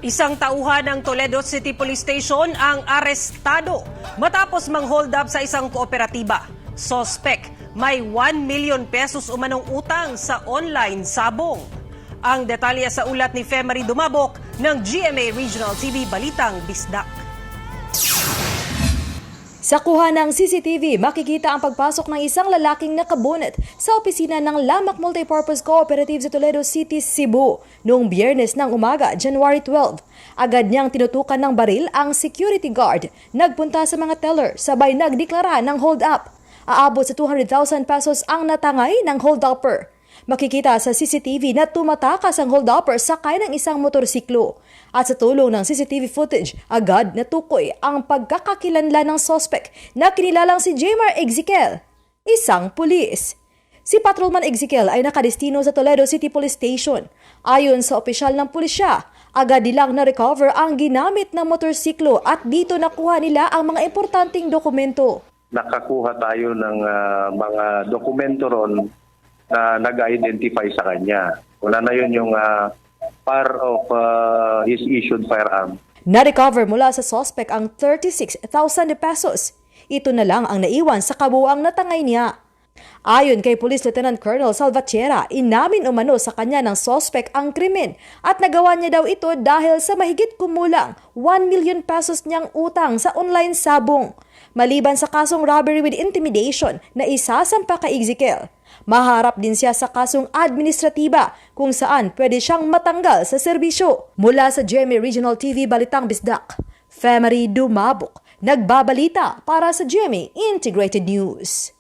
Isang tauhan ng Toledo City Police Station ang arestado matapos mang-hold up sa isang kooperatiba. Suspect, may 1 million pesos umanong utang sa online sabong. Ang detalye sa ulat ni Femery Dumabok ng GMA Regional TV Balitang Bisdak. Sa kuha ng CCTV, makikita ang pagpasok ng isang lalaking nakabunot sa opisina ng Lamak Multipurpose Cooperative sa Toledo City, Cebu noong Biyernes ng umaga, January 12. Agad niyang tinutukan ng baril ang security guard. Nagpunta sa mga teller, sabay nagdeklara ng hold up. Aabot sa 200,000 pesos ang natangay ng hold-upper. Makikita sa CCTV na tumatakas ang hold-upper sakay ng isang motorsiklo. At sa tulong ng CCTV footage, agad natukoy ang pagkakakilanlan ng suspect na kinilalang si Jmar Ezekiel, isang pulis. Si Patrolman Ezekiel ay nakadestino sa Toledo City Police Station. Ayon sa opisyal ng pulisya, agad nilang na-recover ang ginamit ng motorsiklo at dito nakuha nila ang mga importanteng dokumento. Nakakuha tayo ng mga dokumento ron na nag-identify sa kanya. Una na yun yung part of his issued firearm. Na-recover mula sa suspect ang 36,000 pesos. Ito na lang ang naiwan sa kabuuang natangay niya. Ayon kay Police Lieutenant Colonel Salvatierra, inamin umano sa kanya ng suspect ang krimen at nagawa niya daw ito dahil sa mahigit kumulang 1 million pesos niyang utang sa online sabong. Maliban sa kasong robbery with intimidation na isasampa kay Ezekiel, maharap din siya sa kasong administratiba kung saan pwede siyang matanggal sa serbisyo. Mula sa GMA Regional TV Balitang Bisdak, Femery Dumabok, nagbabalita para sa GMA Integrated News.